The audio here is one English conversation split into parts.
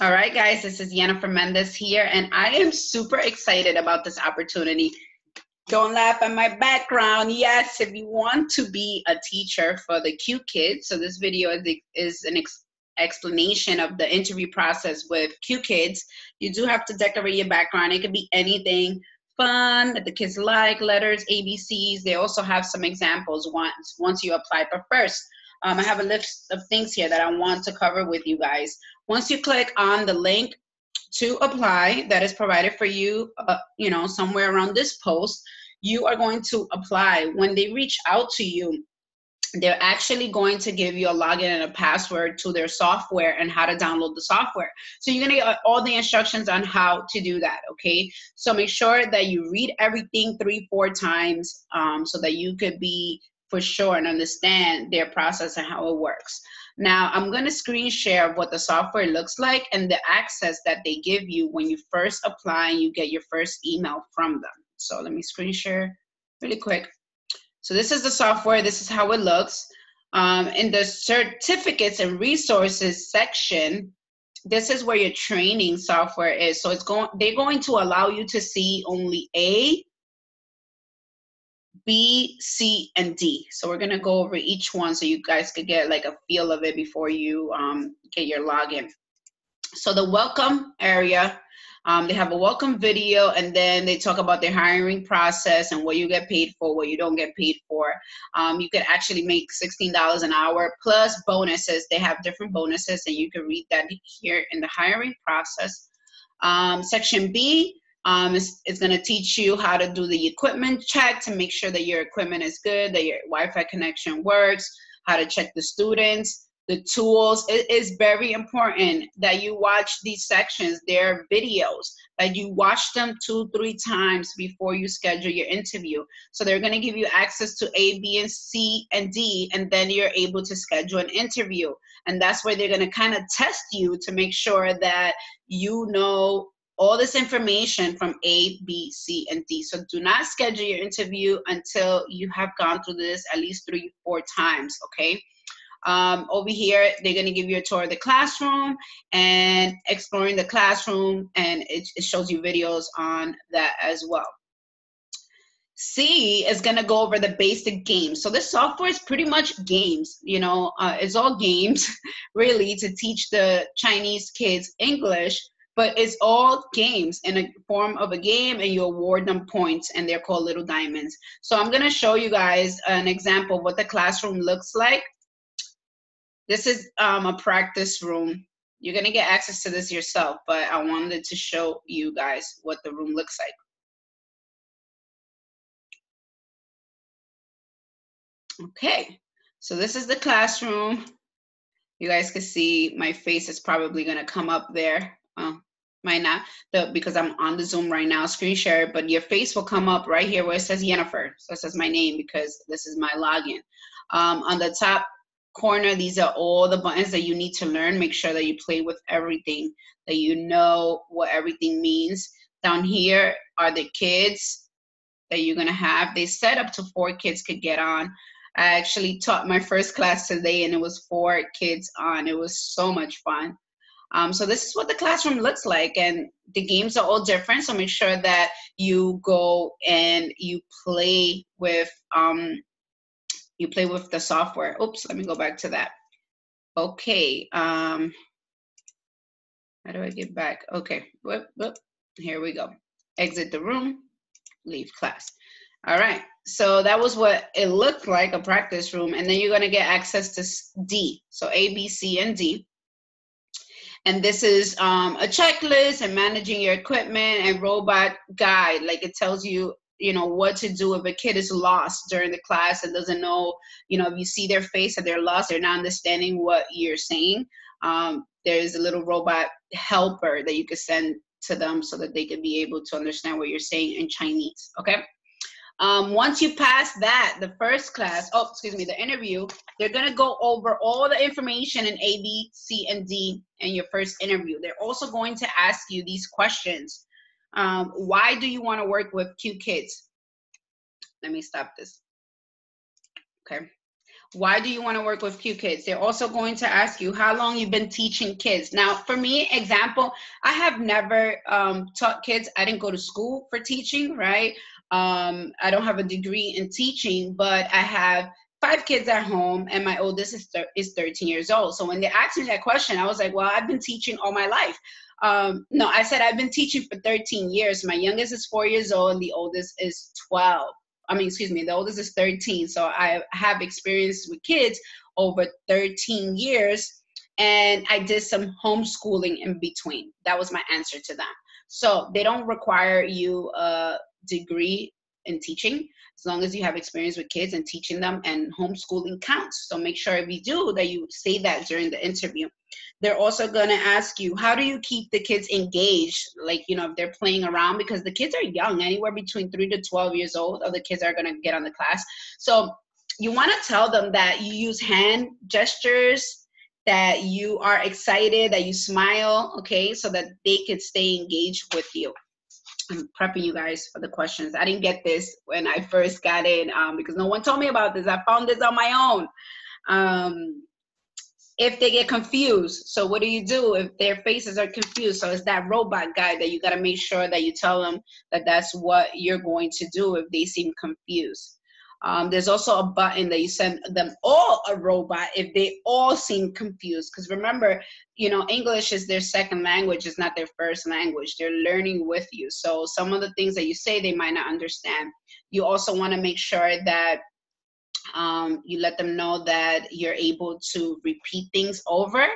All right, guys, this is Jennifer Mendez here, and I am super excited about this opportunity. Don't laugh at my background. Yes, if you want to be a teacher for the Qkids, so this video is an explanation of the interview process with Qkids. You do have to decorate your background. It could be anything fun that the kids like, letters, ABCs. They also have some examples once you apply. But first, I have a list of things here that I want to cover with you guys. Once you click on the link to apply that is provided for you, somewhere around this post, you are going to apply. When they reach out to you, they're actually going to give you a login and a password to their software and how to download the software. So you're going to get all the instructions on how to do that, okay? So make sure that you read everything 3-4 times so that you could be for sure and understand their process and how it works. Now, I'm going to screen share what the software looks like and the access that they give you when you first apply and you get your first email from them. So let me screen share really quick. So this is the software. This is how it looks. In the certificates and resources section, this is where your training software is. So they're going to allow you to see only A, B, C, and D. So we're going to go over each one so you guys could get like a feel of it before you get your login. So the welcome area, they have a welcome video, and then they talk about their hiring process and what you get paid for, what you don't get paid for. You can actually make $16 an hour plus bonuses. They have different bonuses, and you can read that here in the hiring process. Section B, it's going to teach you how to do the equipment check to make sure that your equipment is good, that your Wi-Fi connection works, how to check the students, the tools. It is very important that you watch these sections. They're videos, that you watch them 2-3 times before you schedule your interview. So they're going to give you access to A, B, and C, and D, and then you're able to schedule an interview. And that's where they're going to kind of test you to make sure that you know all this information from A, B, C, and D. So do not schedule your interview until you have gone through this at least 3-4 times, okay? Over here, they're going to give you a tour of the classroom and exploring the classroom, and it shows you videos on that as well. C is going to go over the basic games. So this software is pretty much games, it's all games really to teach the Chinese kids English, but it's all games in a form of a game, and you award them points, and they're called little diamonds. So I'm going to show you guys an example of what the classroom looks like. This is a practice room. You're going to get access to this yourself, but I wanted to show you guys what the room looks like. Okay, so this is the classroom. You guys can see my face is probably going to come up there. Might not, because I'm on the Zoom right now, screen share, but your face will come up right here where it says Jennifer. So it says my name because this is my login. On the top corner, these are all the buttons that you need to learn. Make sure that you play with everything, that you know what everything means. Down here are the kids that you're going to have. They said up to 4 kids could get on. I actually taught my first class today, and it was 4 kids on. It was so much fun. So this is what the classroom looks like, and the games are all different. So make sure that you go and you play with the software. Oops, let me go back to that. Okay, how do I get back? Okay, whoop, here we go. Exit the room, leave class. All right, so that was what it looked like, a practice room, and then you're gonna get access to D, so A, B, C, and D. And this is a checklist and managing your equipment and robot guide. Like it tells you, what to do if a kid is lost during the class and doesn't know, if you see their face and they're lost, they're not understanding what you're saying. There's a little robot helper that you could send to them so that they could be able to understand what you're saying in Chinese, okay? Once you pass that, the first class, the interview, they're going to go over all the information in A, B, C, and D in your first interview. They're also going to ask you these questions. Why do you want to work with Qkids? Let me stop this. Okay. Why do you want to work with Qkids? They're also going to ask you how long you've been teaching kids. Now, for me, example, I have never taught kids. I didn't go to school for teaching, right? I don't have a degree in teaching, but I have 5 kids at home, and my oldest is 13 years old. So when they asked me that question, I was like, well, I've been teaching all my life. No, I said I've been teaching for 13 years. My youngest is 4 years old, and the oldest is 12. The oldest is 13. So I have experience with kids over 13 years, and I did some homeschooling in between. That was my answer to them. So they don't require you a degree in teaching, as long as you have experience with kids and teaching them, and homeschooling counts. So make sure if you do that, you say that during the interview. They're also going to ask you, how do you keep the kids engaged? Like, you know, if they're playing around, because the kids are young, anywhere between 3 to 12 years old, other kids are going to get on the class. So you want to tell them that you use hand gestures, that you are excited, that you smile, okay, so that they can stay engaged with you. I'm prepping you guys for the questions. I didn't get this when I first got in because no one told me about this. I found this on my own. If they get confused, so what do you do if their faces are confused? So it's that robot guy that you got to make sure that you tell them that that's what you're going to do if they seem confused. There's also a button that you send them all a robot if they all seem confused. Because remember, you know, English is their second language, it's not their first language. They're learning with you. So some of the things that you say, they might not understand. You also want to make sure that you let them know that you're able to repeat things over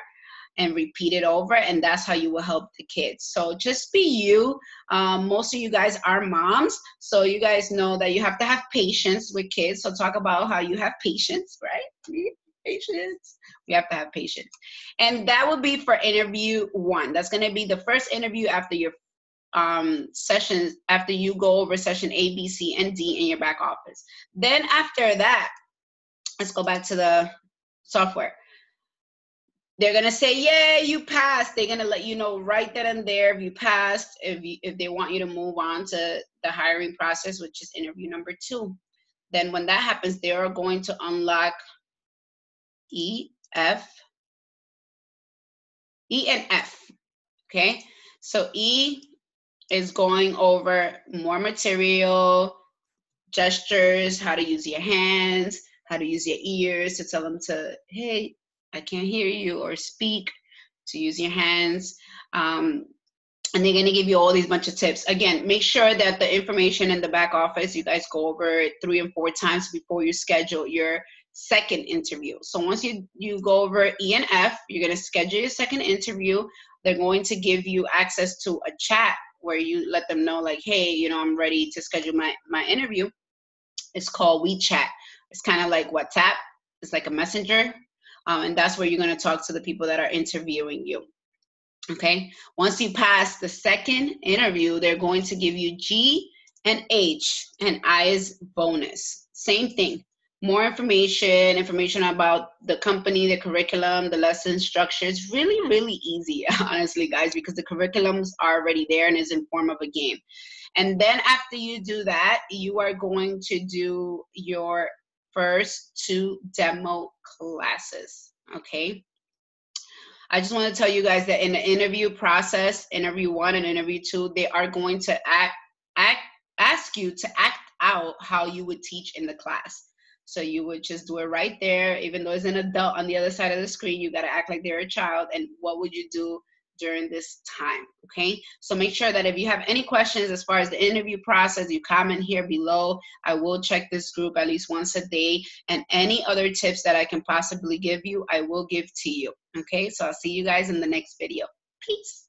and repeat it over, and that's how you will help the kids. So just be you. Most of you guys are moms, so you guys know that you have to have patience with kids. So talk about how you have patience, right? Patience. We have to have patience. And that will be for interview 1. That's going to be the first interview after your sessions, after you go over session A, B, C, and D in your back office. Then after that, let's go back to the software. They're gonna say, yeah, you passed. They're gonna let you know right then and there if you passed, if they want you to move on to the hiring process, which is interview number 2. Then when that happens, they are going to unlock E, and F, okay? So E is going over more material, gestures, how to use your hands, how to use your ears to tell them to, hey, I can't hear you, or speak, to use your hands. And they're going to give you all these bunch of tips. Again, make sure that the information in the back office, you guys go over it 3 and 4 times before you schedule your second interview. So once you go over E and F, you're going to schedule your second interview. They're going to give you access to a chat where you let them know, like, hey, you know, I'm ready to schedule my interview. It's called WeChat. It's kind of like WhatsApp. It's like a messenger. And that's where you're going to talk to the people that are interviewing you. Okay. Once you pass the second interview, they're going to give you G and H, and I is bonus. Same thing. More information about the company, the curriculum, the lesson structure. It's really, really easy, honestly, guys, because the curriculums are already there and is in form of a game. And then after you do that, you are going to do your first 2 demo classes, okay? I just want to tell you guys that in the interview process, interview 1 and interview 2, they are going to ask you to act out how you would teach in the class. So you would just do it right there. Even though it's an adult on the other side of the screen, you got to act like they're a child. And what would you do during this time? Okay. So make sure that if you have any questions as far as the interview process, you comment here below. I will check this group at least once a day. And any other tips that I can possibly give you, I will give to you. Okay. So I'll see you guys in the next video. Peace.